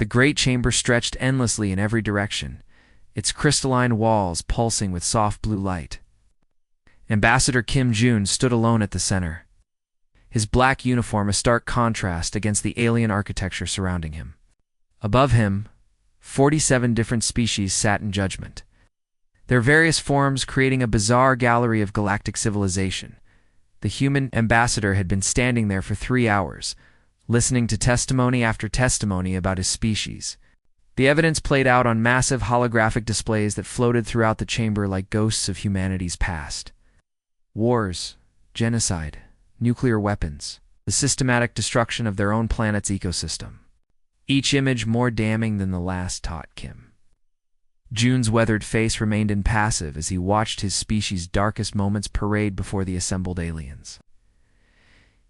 The great chamber stretched endlessly in every direction, its crystalline walls pulsing with soft blue light. Ambassador Kim Jun stood alone at the center, his black uniform a stark contrast against the alien architecture surrounding him. Above him, 47 different species sat in judgment, their various forms creating a bizarre gallery of galactic civilization. The human ambassador had been standing there for 3 hours, listening to testimony after testimony about his species. The evidence played out on massive holographic displays that floated throughout the chamber like ghosts of humanity's past. Wars, genocide, nuclear weapons, the systematic destruction of their own planet's ecosystem. Each image more damning than the last, taught Kim. Jun's weathered face remained impassive as he watched his species' darkest moments parade before the assembled aliens.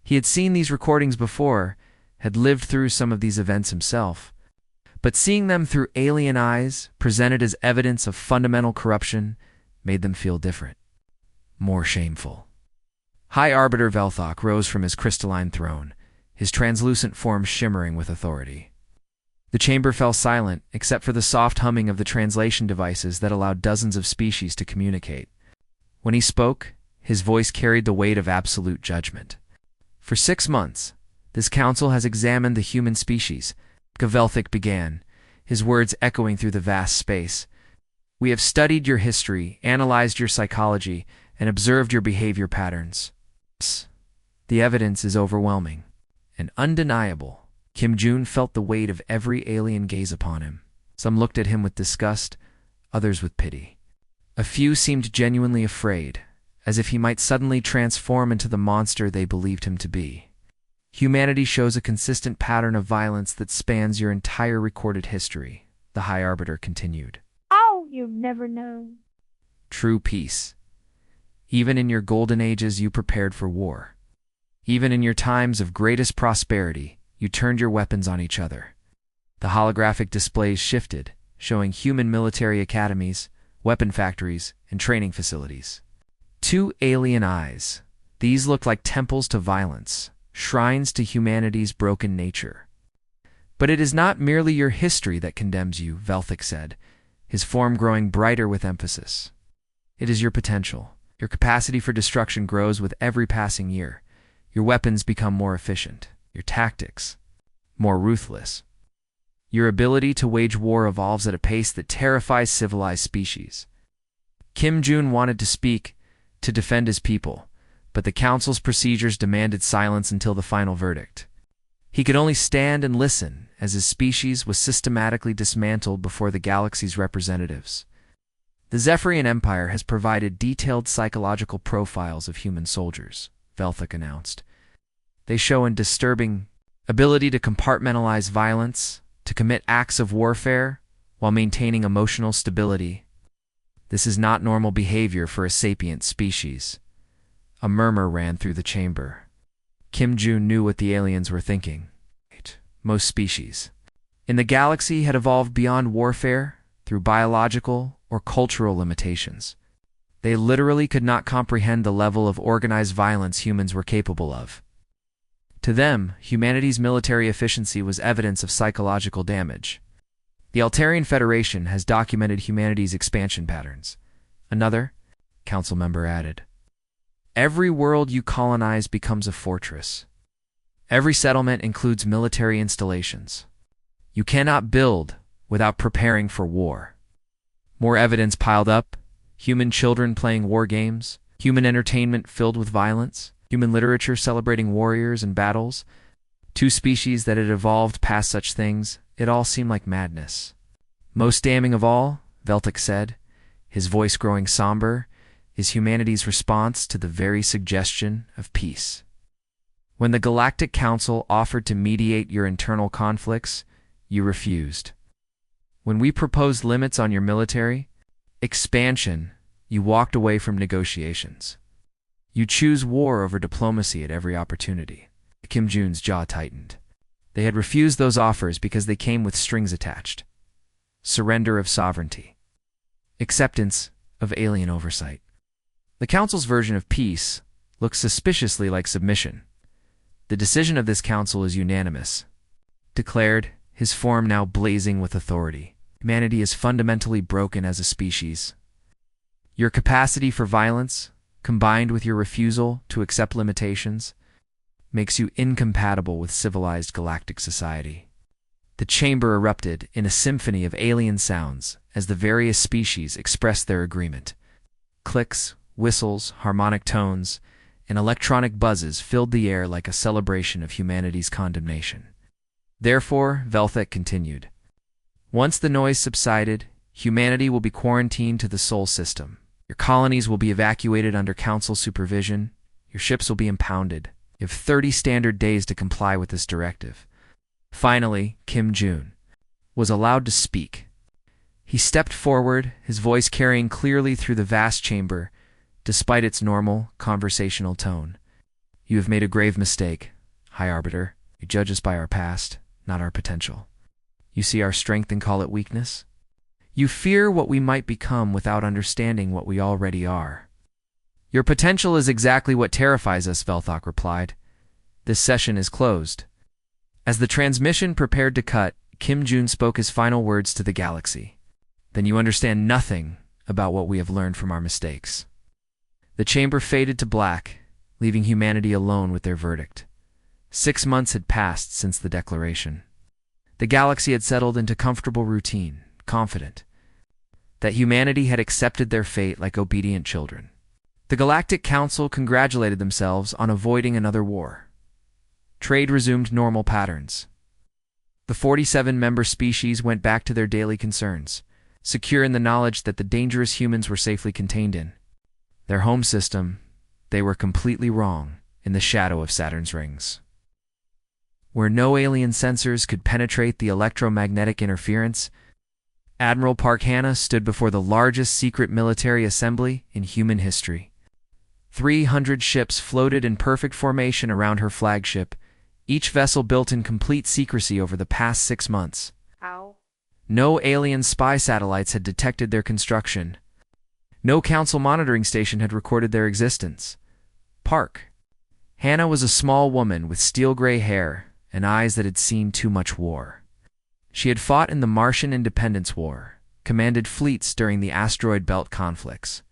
He had seen these recordings before, had lived through some of these events himself, but seeing them through alien eyes, presented as evidence of fundamental corruption, made them feel different, more shameful. High Arbiter Velthok rose from his crystalline throne, his translucent form shimmering with authority. The chamber fell silent, except for the soft humming of the translation devices that allowed dozens of species to communicate. When he spoke, his voice carried the weight of absolute judgment. For 6 months, this council has examined the human species, Velthok began, his words echoing through the vast space. We have studied your history, analyzed your psychology, and observed your behavior patterns. The evidence is overwhelming and undeniable. Kim Jun felt the weight of every alien gaze upon him. Some looked at him with disgust, others with pity. A few seemed genuinely afraid, as if he might suddenly transform into the monster they believed him to be. Humanity shows a consistent pattern of violence that spans your entire recorded history, the High Arbiter continued. Oh, you've never known. True peace. Even in your golden ages you prepared for war. Even in your times of greatest prosperity, you turned your weapons on each other. The holographic displays shifted, showing human military academies, weapon factories, and training facilities. 2 alien eyes. These looked like temples to violence, shrines to humanity's broken nature. But it is not merely your history that condemns you, Velthok said, his form growing brighter with emphasis. It is your potential. Your capacity for destruction grows with every passing year. Your weapons become more efficient. Your tactics, more ruthless. Your ability to wage war evolves at a pace that terrifies civilized species. Kim Jun wanted to speak, to defend his people, but the council's procedures demanded silence until the final verdict. He could only stand and listen as his species was systematically dismantled before the galaxy's representatives. The Zephyrian Empire has provided detailed psychological profiles of human soldiers, Velthok announced. They show a disturbing ability to compartmentalize violence, to commit acts of warfare, while maintaining emotional stability. This is not normal behavior for a sapient species. A murmur ran through the chamber. Kim Jun knew what the aliens were thinking. Most species in the galaxy had evolved beyond warfare through biological or cultural limitations. They literally could not comprehend the level of organized violence humans were capable of. To them, humanity's military efficiency was evidence of psychological damage. The Altarian Federation has documented humanity's expansion patterns. Another council member added, every world you colonize becomes a fortress. Every settlement includes military installations. You cannot build without preparing for war. More evidence piled up, human children playing war games, human entertainment filled with violence, human literature celebrating warriors and battles. 2 species that had evolved past such things, it all seemed like madness. Most damning of all, Velthok said, his voice growing somber, is humanity's response to the very suggestion of peace. When the Galactic Council offered to mediate your internal conflicts, you refused. When we proposed limits on your military expansion, you walked away from negotiations. You choose war over diplomacy at every opportunity. Kim Jun's jaw tightened. They had refused those offers because they came with strings attached. Surrender of sovereignty. Acceptance of alien oversight. The Council's version of peace looks suspiciously like submission. The decision of this council is unanimous, declared, his form now blazing with authority. Humanity is fundamentally broken as a species. Your capacity for violence, combined with your refusal to accept limitations, makes you incompatible with civilized galactic society. The chamber erupted in a symphony of alien sounds as the various species expressed their agreement. Clicks, whistles, harmonic tones, and electronic buzzes filled the air like a celebration of humanity's condemnation. Therefore, Velthek continued, once the noise subsided, humanity will be quarantined to the Sol system. Your colonies will be evacuated under council supervision. Your ships will be impounded. You have 30 standard days to comply with this directive. Finally, Kim Jun was allowed to speak. He stepped forward, his voice carrying clearly through the vast chamber, despite its normal, conversational tone. You have made a grave mistake, High Arbiter. You judge us by our past, not our potential. You see our strength and call it weakness? You fear what we might become without understanding what we already are. Your potential is exactly what terrifies us, Velthok replied. This session is closed. As the transmission prepared to cut, Kim Jun spoke his final words to the galaxy. Then you understand nothing about what we have learned from our mistakes. The chamber faded to black, leaving humanity alone with their verdict. 6 months had passed since the declaration. The galaxy had settled into comfortable routine, confident that humanity had accepted their fate like obedient children. The Galactic Council congratulated themselves on avoiding another war. Trade resumed normal patterns. The 47-member species went back to their daily concerns, secure in the knowledge that the dangerous humans were safely contained in their home system. They were completely wrong in the shadow of Saturn's rings. Where no alien sensors could penetrate the electromagnetic interference, Admiral Park Hanna stood before the largest secret military assembly in human history. 300 ships floated in perfect formation around her flagship, each vessel built in complete secrecy over the past 6 months. Ow. No alien spy satellites had detected their construction. No council monitoring station had recorded their existence. Park Hanna was a small woman with steel-gray hair and eyes that had seen too much war. She had fought in the Martian Independence War, commanded fleets during the asteroid belt conflicts,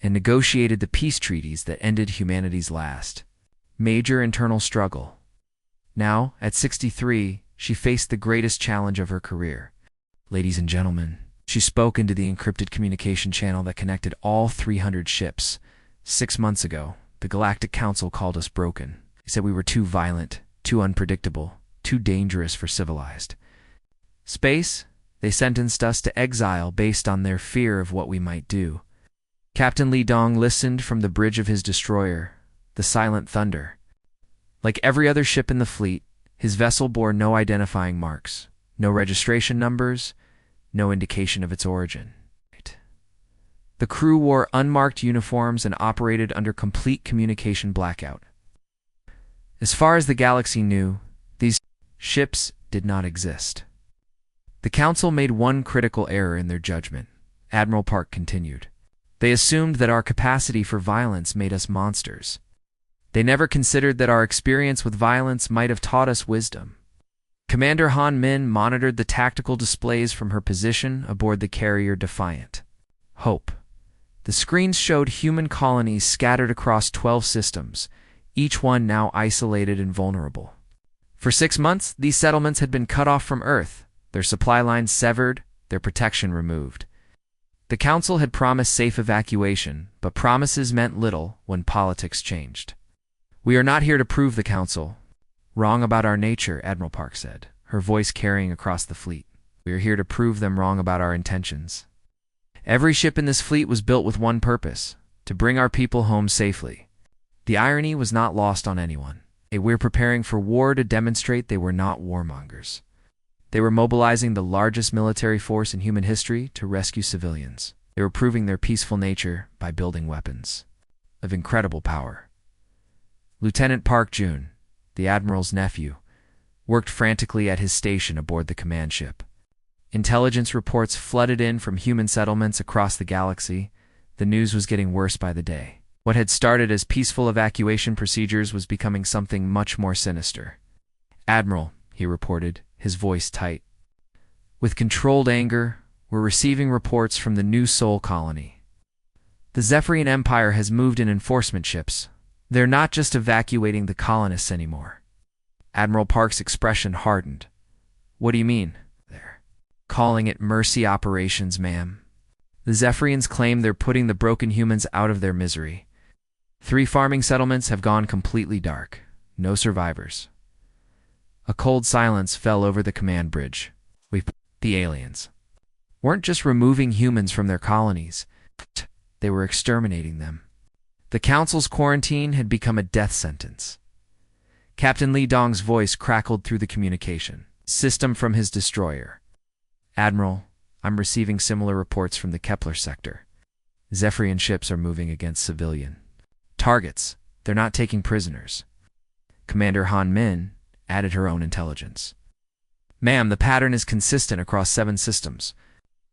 and negotiated the peace treaties that ended humanity's last major internal struggle. Now, at 63, she faced the greatest challenge of her career. Ladies and gentlemen, she spoke into the encrypted communication channel that connected all 300 ships. 6 months ago, the Galactic Council called us broken. They said we were too violent, too unpredictable, too dangerous for civilized space. They sentenced us to exile based on their fear of what we might do. Captain Li Dong listened from the bridge of his destroyer, the Silent Thunder. Like every other ship in the fleet, his vessel bore no identifying marks, no registration numbers, no indication of its origin. The crew wore unmarked uniforms and operated under complete communication blackout. As far as the galaxy knew, these ships did not exist. The Council made one critical error in their judgment, Admiral Park continued. They assumed that our capacity for violence made us monsters. They never considered that our experience with violence might have taught us wisdom. Commander Han Min monitored the tactical displays from her position aboard the carrier Defiant. Hope. The screens showed human colonies scattered across 12 systems, each one now isolated and vulnerable. For 6 months, these settlements had been cut off from Earth, their supply lines severed, their protection removed. The Council had promised safe evacuation, but promises meant little when politics changed. We are not here to prove the Council wrong about our nature, Admiral Park said, her voice carrying across the fleet. We are here to prove them wrong about our intentions. Every ship in this fleet was built with one purpose, to bring our people home safely. The irony was not lost on anyone. We're preparing for war to demonstrate they were not warmongers. They were mobilizing the largest military force in human history to rescue civilians. They were proving their peaceful nature by building weapons of incredible power. Lieutenant Park Jun, the Admiral's nephew, worked frantically at his station aboard the command ship. Intelligence reports flooded in from human settlements across the galaxy. The news was getting worse by the day. What had started as peaceful evacuation procedures was becoming something much more sinister. Admiral, he reported, his voice tight. With controlled anger, we're receiving reports from the new Sol colony. The Zephyrian Empire has moved in enforcement ships. They're not just evacuating the colonists anymore. Admiral Park's expression hardened. What do you mean? They're calling it mercy operations, ma'am. The Zephyrians claim they're putting the broken humans out of their misery. 3 farming settlements have gone completely dark. No survivors. A cold silence fell over the command bridge. The aliens weren't just removing humans from their colonies. They were exterminating them. The Council's quarantine had become a death sentence. Captain Li Dong's voice crackled through the communication system from his destroyer. Admiral, I'm receiving similar reports from the Kepler sector. Zephyrian ships are moving against civilian targets. They're not taking prisoners. Commander Han Min added her own intelligence. Ma'am, the pattern is consistent across 7 systems.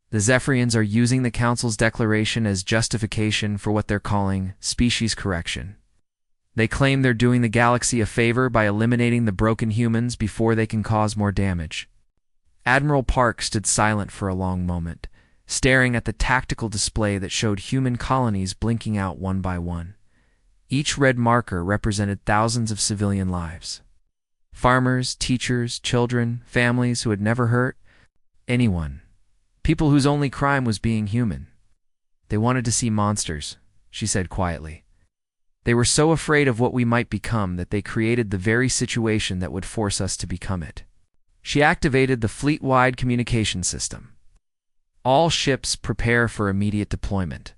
The Zephyrians are using the Council's declaration as justification for what they're calling species correction. They claim they're doing the galaxy a favor by eliminating the broken humans before they can cause more damage. Admiral Park stood silent for a long moment, staring at the tactical display that showed human colonies blinking out one by one. Each red marker represented thousands of civilian lives. Farmers, teachers, children, families who had never hurt anyone. People whose only crime was being human. They wanted to see monsters, she said quietly. They were so afraid of what we might become that they created the very situation that would force us to become it. She activated the fleet-wide communication system. All ships prepare for immediate deployment.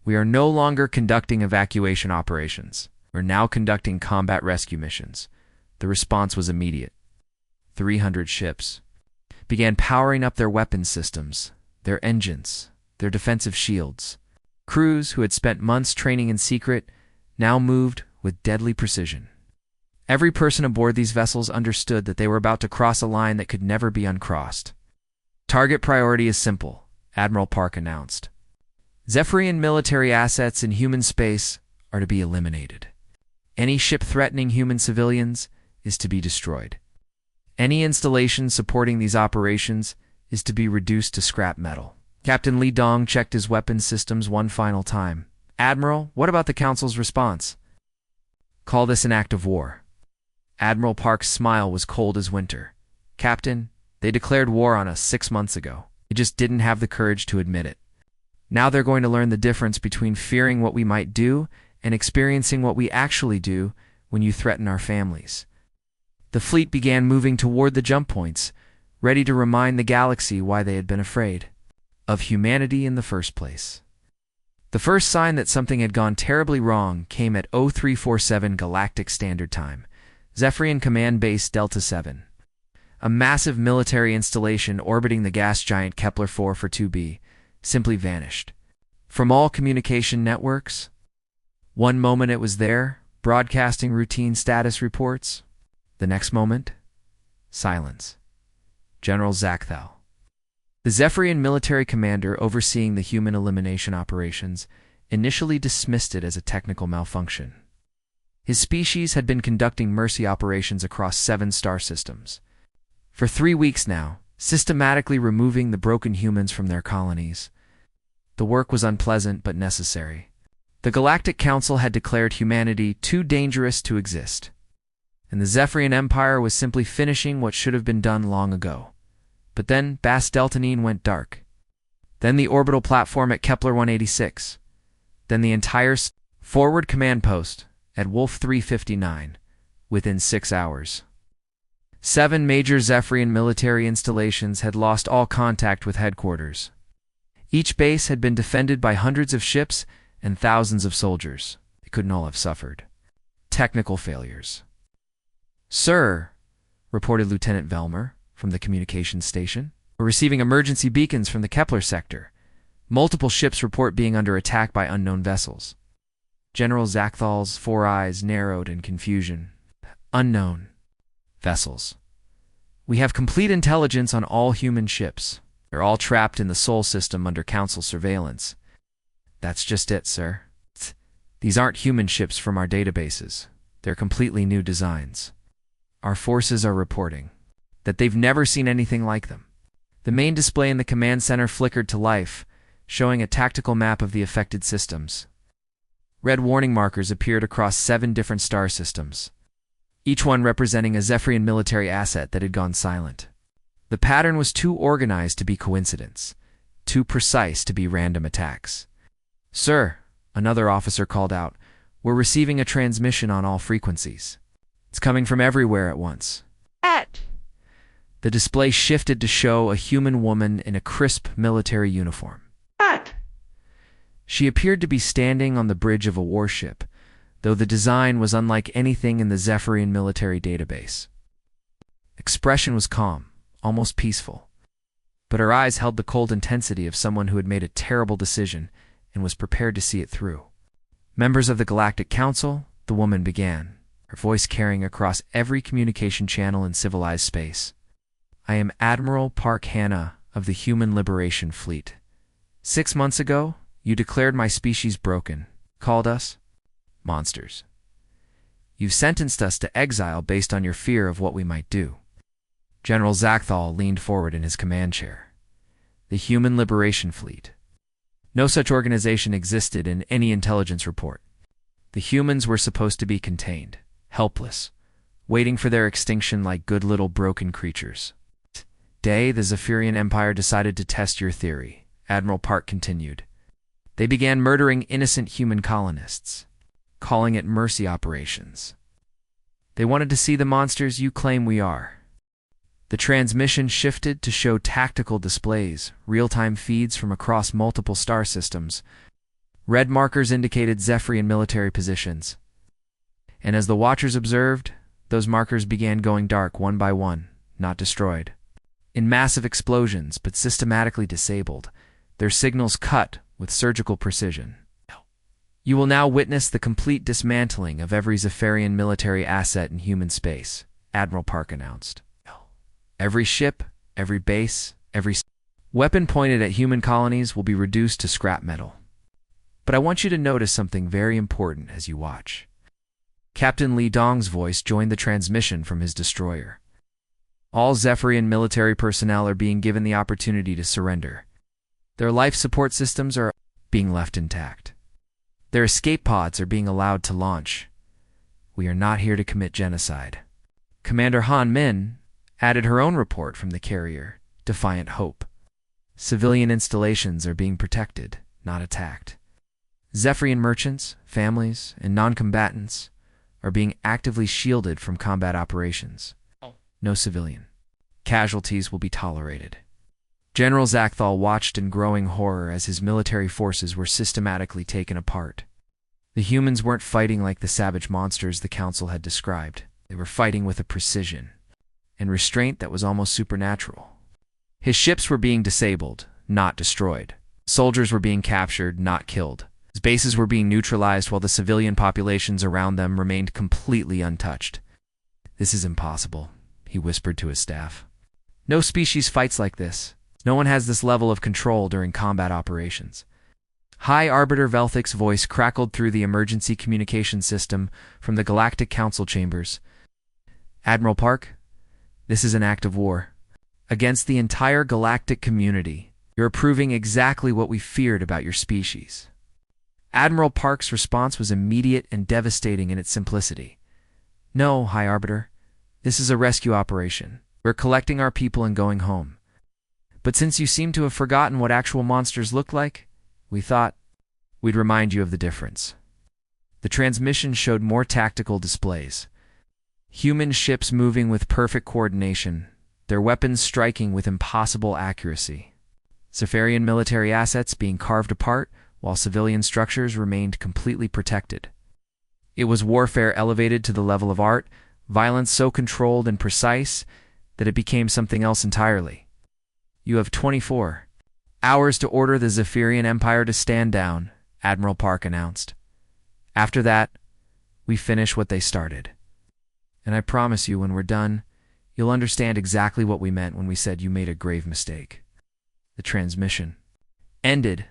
We are no longer conducting evacuation operations. We're now conducting combat rescue missions. The response was immediate. 300 ships began powering up their weapons systems, their engines, their defensive shields. Crews who had spent months training in secret now moved with deadly precision. Every person aboard these vessels understood that they were about to cross a line that could never be uncrossed. Target priority is simple, Admiral Park announced. Zephyrian military assets in human space are to be eliminated. Any ship threatening human civilians is to be destroyed. Any installation supporting these operations is to be reduced to scrap metal. Captain Li Dong checked his weapons systems one final time. Admiral, what about the Council's response? Call this an act of war. Admiral Park's smile was cold as winter. Captain, they declared war on us 6 months ago. They just didn't have the courage to admit it. Now they're going to learn the difference between fearing what we might do and experiencing what we actually do when you threaten our families. The fleet began moving toward the jump points, ready to remind the galaxy why they had been afraid of humanity in the first place. The first sign that something had gone terribly wrong came at 0347 Galactic Standard Time, Zephyrian Command Base Delta 7. A massive military installation orbiting the gas giant Kepler-442b simply vanished from all communication networks. One moment it was there, broadcasting routine status reports. The next moment, silence. General Zakthal, the Zephyrian military commander overseeing the human elimination operations, initially dismissed it as a technical malfunction. His species had been conducting mercy operations across 7 star systems. For 3 weeks now, systematically removing the broken humans from their colonies. The work was unpleasant but necessary. The Galactic Council had declared humanity too dangerous to exist, and the Zephyrian Empire was simply finishing what should have been done long ago. But then Bas Deltanine went dark. Then the orbital platform at Kepler 186. Then the entire forward command post at Wolf 359 within 6 hours. 7 major Zephyrian military installations had lost all contact with headquarters. Each base had been defended by hundreds of ships and thousands of soldiers. They couldn't all have suffered technical failures. Sir, reported Lieutenant Velmer from the communications station, we're receiving emergency beacons from the Kepler sector. Multiple ships report being under attack by unknown vessels. General Zachthal's 4 eyes narrowed in confusion. Unknown vessels. We have complete intelligence on all human ships. They're all trapped in the Sol system under Council surveillance. That's just it, sir. These aren't human ships from our databases. They're completely new designs. Our forces are reporting that they've never seen anything like them. The main display in the command center flickered to life, showing a tactical map of the affected systems. Red warning markers appeared across 7 different star systems, each one representing a Zephyrian military asset that had gone silent. The pattern was too organized to be coincidence, too precise to be random attacks. "Sir," another officer called out, "we're receiving a transmission on all frequencies. It's coming from everywhere at once." The display shifted to show a human woman in a crisp military uniform. She appeared to be standing on the bridge of a warship, though the design was unlike anything in the Zephyrian military database. Expression was calm, almost peaceful, but her eyes held the cold intensity of someone who had made a terrible decision and was prepared to see it through. "Members of the Galactic Council," the woman began, her voice carrying across every communication channel in civilized space. "I am Admiral Park Hanna of the Human Liberation Fleet. 6 months ago, you declared my species broken, called us monsters. You've sentenced us to exile based on your fear of what we might do." General Zakthal leaned forward in his command chair. "The Human Liberation Fleet. No such organization existed in any intelligence report. The humans were supposed to be contained, helpless, waiting for their extinction like good little broken creatures. Day, the Zephyrian Empire decided to test your theory," Admiral Park continued. "They began murdering innocent human colonists, calling it mercy operations. They wanted to see the monsters you claim we are." The transmission shifted to show tactical displays, real-time feeds from across multiple star systems. Red markers indicated Zephyrian military positions. And as the Watchers observed, those markers began going dark one by one, not destroyed. In massive explosions, but systematically disabled, their signals cut with surgical precision. "You will now witness the complete dismantling of every Zephyrian military asset in human space," Admiral Park announced. "Every ship, every base, every weapon pointed at human colonies will be reduced to scrap metal. But I want you to notice something very important as you watch." Captain Li Dong's voice joined the transmission from his destroyer. "All Zephyrian military personnel are being given the opportunity to surrender. Their life support systems are being left intact. Their escape pods are being allowed to launch. We are not here to commit genocide." Commander Han Min added her own report from the carrier, Defiant Hope. "Civilian installations are being protected, not attacked. Zephyrian merchants, families, and non-combatants are being actively shielded from combat operations. No civilian casualties will be tolerated." General Zakthal watched in growing horror as his military forces were systematically taken apart. The humans weren't fighting like the savage monsters the Council had described. They were fighting with a precision and restraint that was almost supernatural. His ships were being disabled, not destroyed. Soldiers were being captured, not killed. His bases were being neutralized while the civilian populations around them remained completely untouched. "This is impossible," he whispered to his staff. "No species fights like this. No one has this level of control during combat operations." High Arbiter Velthic's voice crackled through the emergency communication system from the Galactic Council chambers. "Admiral Park, this is an act of war. Against the entire galactic community. You're proving exactly what we feared about your species." Admiral Park's response was immediate and devastating in its simplicity. "No, High Arbiter. This is a rescue operation. We're collecting our people and going home. But since you seem to have forgotten what actual monsters look like, we thought we'd remind you of the difference." The transmission showed more tactical displays. Human ships moving with perfect coordination, their weapons striking with impossible accuracy. Zephyrian military assets being carved apart, while civilian structures remained completely protected. It was warfare elevated to the level of art, violence so controlled and precise that it became something else entirely. "You have 24 hours to order the Zephyrian Empire to stand down," Admiral Park announced. "After that, we finish what they started. And I promise you, when we're done, you'll understand exactly what we meant when we said you made a grave mistake." The transmission ended,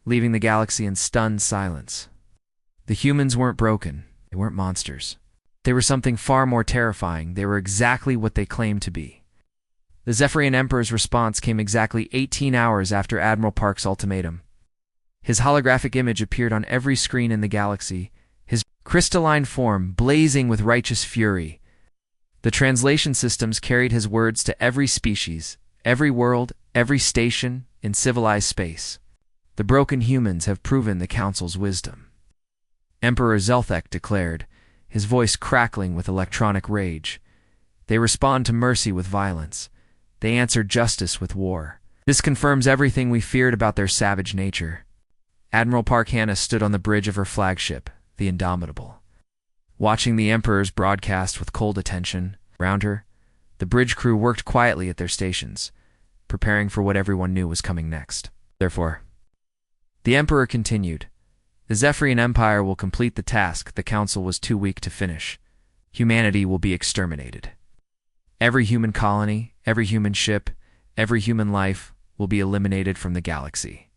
leaving the galaxy in stunned silence. The humans weren't broken. They weren't monsters. They were something far more terrifying. They were exactly what they claimed to be. The Zephyrian Emperor's response came exactly 18 hours after Admiral Park's ultimatum. His holographic image appeared on every screen in the galaxy, his crystalline form blazing with righteous fury. The translation systems carried his words to every species, every world, every station in civilized space. The broken humans have proven the Council's wisdom. Emperor Zelthek declared, his voice crackling with electronic rage. They respond to mercy with violence. They answer justice with war. This confirms everything we feared about their savage nature. Admiral Park Hannah stood on the bridge of her flagship, the Indomitable. Watching the Emperor's broadcast with cold attention, around her, the bridge crew worked quietly at their stations, preparing for what everyone knew was coming next. Therefore, the Emperor continued, the Zephyrian Empire will complete the task the Council was too weak to finish. Humanity will be exterminated. Every human colony, every human ship, every human life will be eliminated from the galaxy.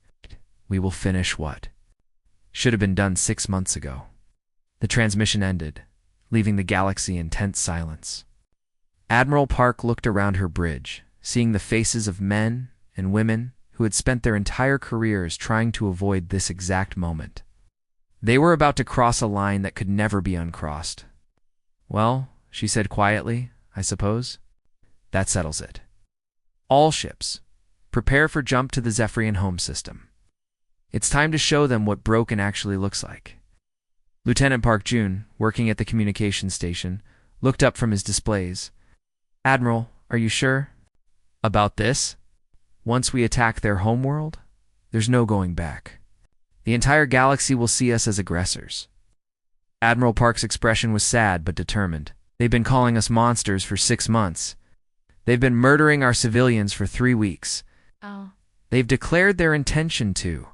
We will finish what should have been done 6 months ago. The transmission ended, leaving the galaxy in tense silence. Admiral Park looked around her bridge, seeing the faces of men and women who had spent their entire careers trying to avoid this exact moment. They were about to cross a line that could never be uncrossed. Well, she said quietly, I suppose. That settles it. All ships, prepare for jump to the Zephyrian home system. It's time to show them what broken actually looks like. Lieutenant Park Jun, working at the communications station, looked up from his displays. Admiral, are you sure? About this? Once we attack their homeworld, there's no going back. The entire galaxy will see us as aggressors. Admiral Park's expression was sad but determined. They've been calling us monsters for 6 months. They've been murdering our civilians for 3 weeks. They've declared their intention to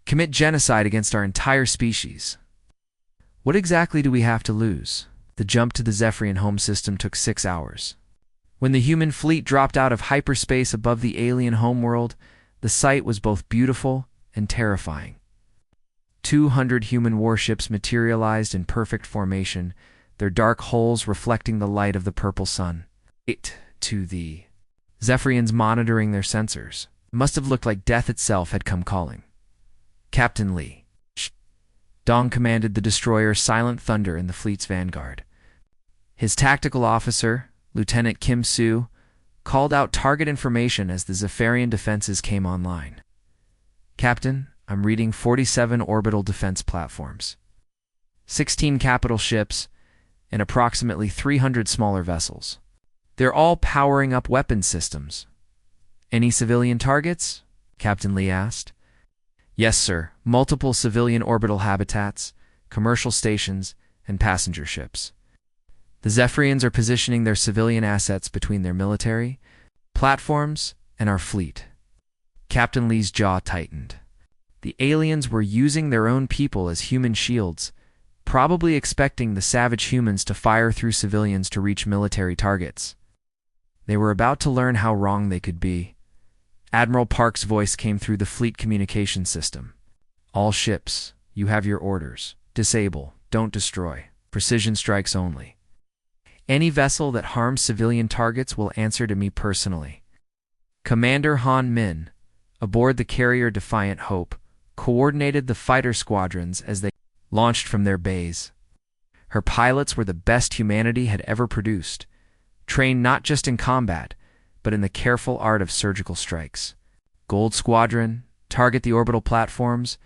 commit genocide against our entire species. What exactly do we have to lose? The jump to the Zephyrian home system took 6 hours. When the human fleet dropped out of hyperspace above the alien homeworld, the sight was both beautiful and terrifying. 200 human warships materialized in perfect formation, their dark hulls reflecting the light of the purple sun. To the Zephyrians monitoring their sensors. It must have looked like death itself had come calling. Captain Lee. Dong commanded the destroyer Silent Thunder in the fleet's vanguard. His tactical officer, Lieutenant Kim Soo, called out target information as the Zephyrian defenses came online. Captain, I'm reading 47 orbital defense platforms, 16 capital ships, and approximately 300 smaller vessels. They're all powering up weapons systems. Any civilian targets? Captain Lee asked. Yes, sir. Multiple civilian orbital habitats, commercial stations, and passenger ships. The Zephyrians are positioning their civilian assets between their military, platforms, and our fleet. Captain Lee's jaw tightened. The aliens were using their own people as human shields, probably expecting the savage humans to fire through civilians to reach military targets. They were about to learn how wrong they could be. Admiral Park's voice came through the fleet communication system. All ships, you have your orders. Disable, don't destroy. Precision strikes only. Any vessel that harms civilian targets will answer to me personally. Commander Han Min, aboard the carrier Defiant Hope, coordinated the fighter squadrons as they launched from their bays. Her pilots were the best humanity had ever produced, trained not just in combat, but in the careful art of surgical strikes. Gold Squadron, target the orbital platforms,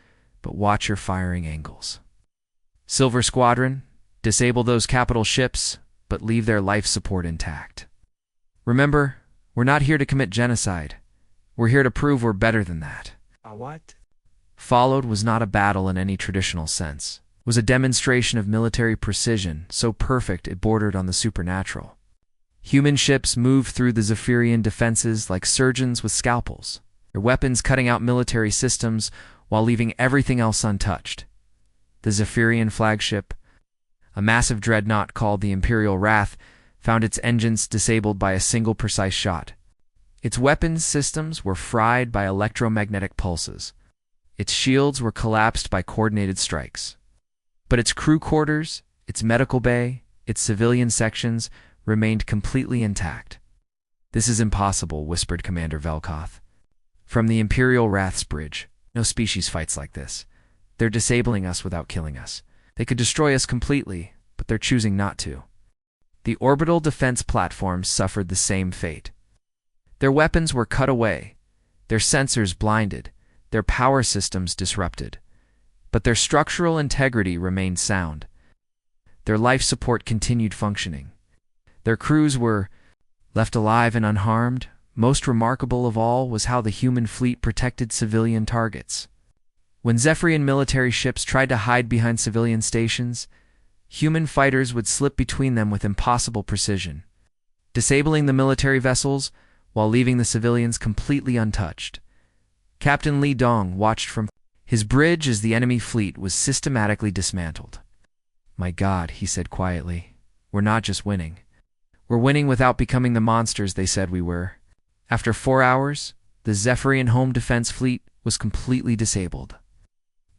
but watch your firing angles. Silver Squadron, disable those capital ships, but leave their life support intact. Remember, we're not here to commit genocide. We're here to prove we're better than that. What? Followed was not a battle in any traditional sense. It was a demonstration of military precision, so perfect it bordered on the supernatural. Human ships moved through the Zephyrian defenses like surgeons with scalpels, their weapons cutting out military systems while leaving everything else untouched. The Zephyrian flagship, a massive dreadnought called the Imperial Wrath, found its engines disabled by a single precise shot. Its weapons systems were fried by electromagnetic pulses. Its shields were collapsed by coordinated strikes. But its crew quarters, its medical bay, its civilian sections remained completely intact. "This is impossible," whispered Commander Velkoth. "From the Imperial Wrath's bridge, no species fights like this. They're disabling us without killing us. They could destroy us completely, but they're choosing not to." The orbital defense platforms suffered the same fate. Their weapons were cut away, their sensors blinded, their power systems disrupted. But their structural integrity remained sound. Their life support continued functioning. Their crews were left alive and unharmed. Most remarkable of all was how the human fleet protected civilian targets. When Zephyrian military ships tried to hide behind civilian stations, human fighters would slip between them with impossible precision, disabling the military vessels while leaving the civilians completely untouched. Captain Li Dong watched from his bridge as the enemy fleet was systematically dismantled. "My God," he said quietly, "we're not just winning. We're winning without becoming the monsters they said we were." After 4 hours, the Zephyrian home defense fleet was completely disabled.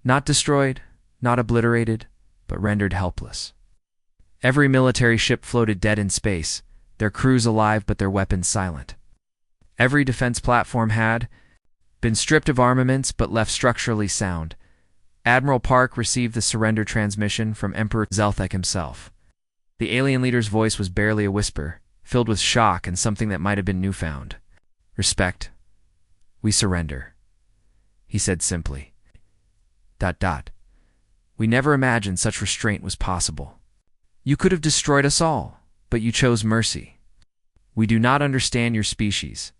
Not destroyed, not obliterated, but rendered helpless. Every military ship floated dead in space, their crews alive but their weapons silent. Every defense platform had been stripped of armaments but left structurally sound. Admiral Park received the surrender transmission from Emperor Zelthek himself. The alien leader's voice was barely a whisper, filled with shock and something that might have been newfound. "Respect. We surrender," he said simply. ... "We never imagined such restraint was possible. You could have destroyed us all, but you chose mercy. We do not understand your species."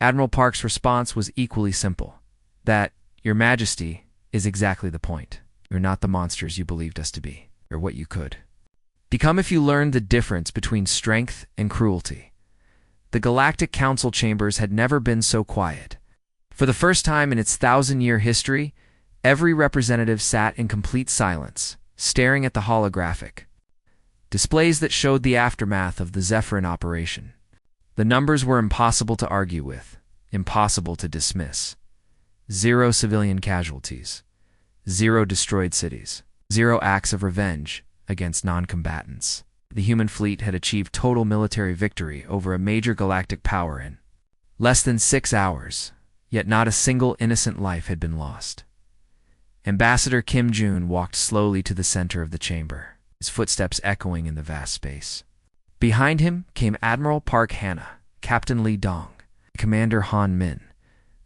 Admiral Park's response was equally simple. "That, Your Majesty, is exactly the point. You're not the monsters you believed us to be, or what you could become if you learned the difference between strength and cruelty." The Galactic Council chambers had never been so quiet. For the first time in its 1,000-year history, every representative sat in complete silence, staring at the holographic displays that showed the aftermath of the Zephyrin operation. The numbers were impossible to argue with, impossible to dismiss. 0 civilian casualties, 0 destroyed cities, 0 acts of revenge against non-combatants. The human fleet had achieved total military victory over a major galactic power in less than 6 hours, yet not a single innocent life had been lost. Ambassador Kim Jun walked slowly to the center of the chamber, his footsteps echoing in the vast space. Behind him came Admiral Park Hannah, Captain Li Dong, Commander Han Min.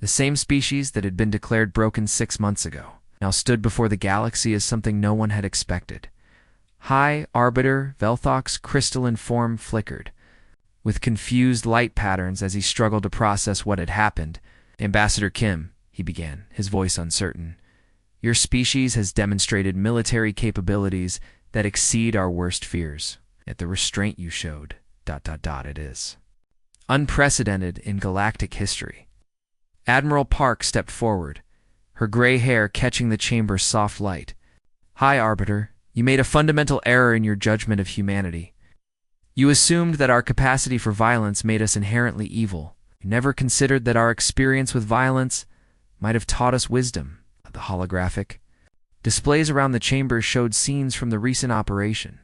The same species that had been declared broken 6 months ago now stood before the galaxy as something no one had expected. High Arbiter Velthok's crystalline form flickered, with confused light patterns as he struggled to process what had happened. "Ambassador Kim," he began, his voice uncertain, "your species has demonstrated military capabilities that exceed our worst fears. Yet the restraint you showed, ... it is unprecedented in galactic history." Admiral Park stepped forward, her gray hair catching the chamber's soft light. "High Arbiter, you made a fundamental error in your judgment of humanity. You assumed that our capacity for violence made us inherently evil. You never considered that our experience with violence might have taught us wisdom." The holographic displays around the chamber showed scenes from the recent operation.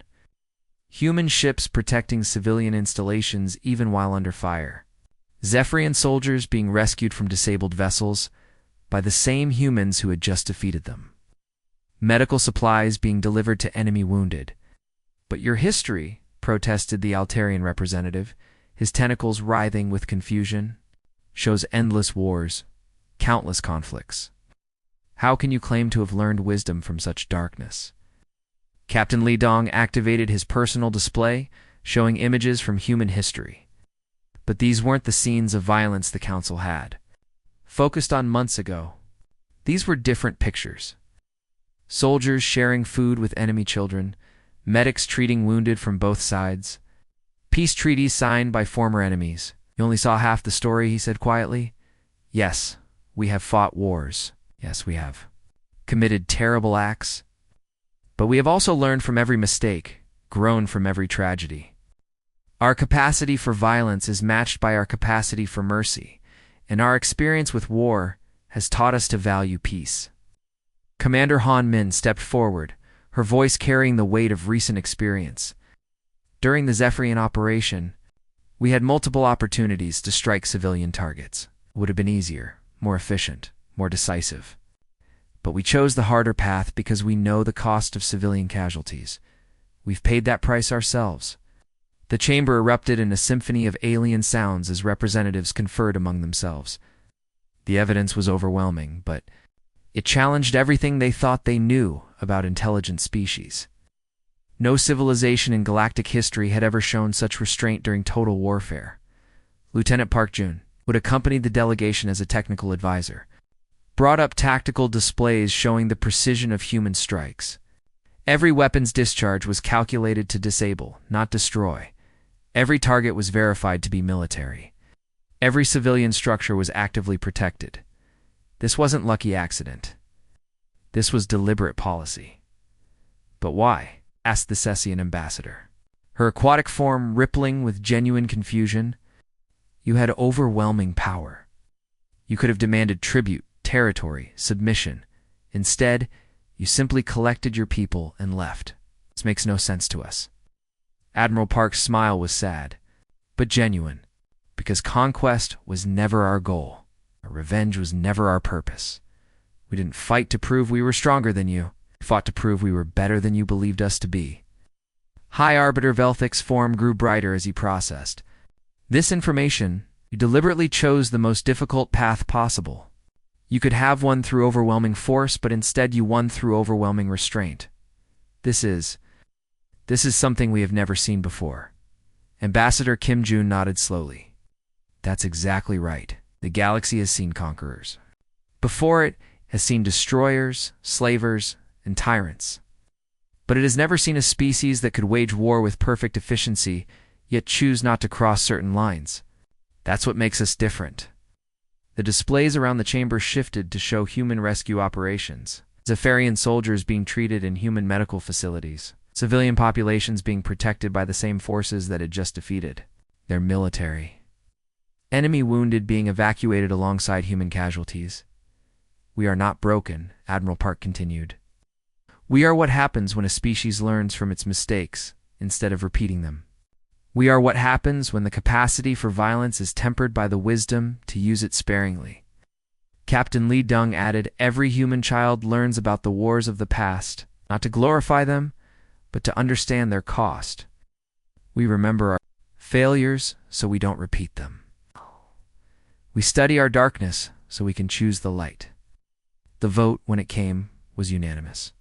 Human ships protecting civilian installations even while under fire. Zephyrian soldiers being rescued from disabled vessels by the same humans who had just defeated them. Medical supplies being delivered to enemy wounded. "But your history," protested the Altarian representative, his tentacles writhing with confusion, "shows endless wars, countless conflicts. How can you claim to have learned wisdom from such darkness?" Captain Li Dong activated his personal display, showing images from human history. But these weren't the scenes of violence the Council had focused on months ago. These were different pictures. Soldiers sharing food with enemy children, medics treating wounded from both sides, peace treaties signed by former enemies. "You only saw half the story," he said quietly. "Yes, we have fought wars. Yes, we have committed terrible acts. But we have also learned from every mistake, grown from every tragedy. Our capacity for violence is matched by our capacity for mercy, and our experience with war has taught us to value peace." Commander Han Min stepped forward, her voice carrying the weight of recent experience. "During the Zephyrian operation, We had multiple opportunities to strike civilian targets. It would have been easier, more efficient, more decisive. But we chose the harder path because we know the cost of civilian casualties. We've paid that price ourselves. The chamber erupted in a symphony of alien sounds as representatives conferred among themselves. The evidence was overwhelming, but it challenged everything they thought they knew about intelligent species. No civilization in galactic history had ever shown such restraint during total warfare. Lieutenant Park Jun, who had accompanied the delegation as a technical advisor, brought up tactical displays showing the precision of human strikes. Every weapon's discharge was calculated to disable, not destroy. Every target was verified to be military. Every civilian structure was actively protected. This wasn't lucky accident. This was deliberate policy. But why? Asked the Cessian ambassador, her aquatic form rippling with genuine confusion. You had overwhelming power. You could have demanded tribute, territory, submission. Instead, you simply collected your people and left. This makes no sense to us. Admiral Park's smile was sad, but genuine, because conquest was never our goal. Revenge was never our purpose. We didn't fight to prove we were stronger than you. We fought to prove we were better than you believed us to be. High Arbiter Velthic's form grew brighter as he processed. This information, you deliberately chose the most difficult path possible. You could have won through overwhelming force, but instead you won through overwhelming restraint. This is something we have never seen before. Ambassador Kim Jun nodded slowly. That's exactly right. The galaxy has seen conquerors. Before it has seen destroyers, slavers, and tyrants. But it has never seen a species that could wage war with perfect efficiency, yet choose not to cross certain lines. That's what makes us different. The displays around the chamber shifted to show human rescue operations. Zephyrian soldiers being treated in human medical facilities. Civilian populations being protected by the same forces that had just defeated. Their military. Enemy wounded being evacuated alongside human casualties. We are not broken, Admiral Park continued. We are what happens when a species learns from its mistakes instead of repeating them. We are what happens when the capacity for violence is tempered by the wisdom to use it sparingly. Captain Li Deng added, every human child learns about the wars of the past, not to glorify them, but to understand their cost. We remember our failures so we don't repeat them. We study our darkness so we can choose the light. The vote, when it came, was unanimous.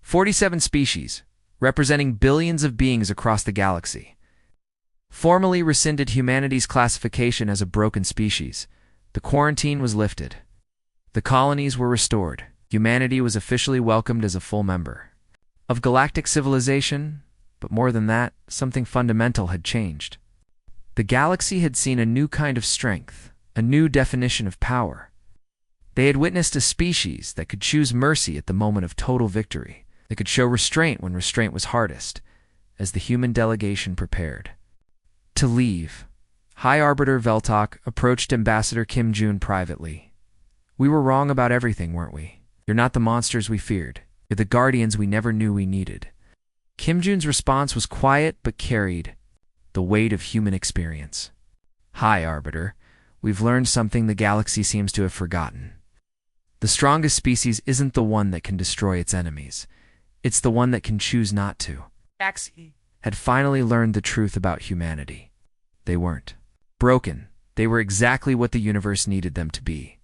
47 species, representing billions of beings across the galaxy, formally rescinded humanity's classification as a broken species. The quarantine was lifted. The colonies were restored. Humanity was officially welcomed as a full member of galactic civilization, but more than that, something fundamental had changed. The galaxy had seen a new kind of strength, a new definition of power. They had witnessed a species that could choose mercy at the moment of total victory. They could show restraint when restraint was hardest, as the human delegation prepared to leave. High Arbiter Veltok approached Ambassador Kim Jun privately. We were wrong about everything, weren't we? You're not the monsters we feared. You're the guardians we never knew we needed. Kim Jun's response was quiet but carried the weight of human experience. High Arbiter, we've learned something the galaxy seems to have forgotten. The strongest species isn't the one that can destroy its enemies. It's the one that can choose not to. Galaxy had finally learned the truth about humanity. They weren't broken. They were exactly what the universe needed them to be.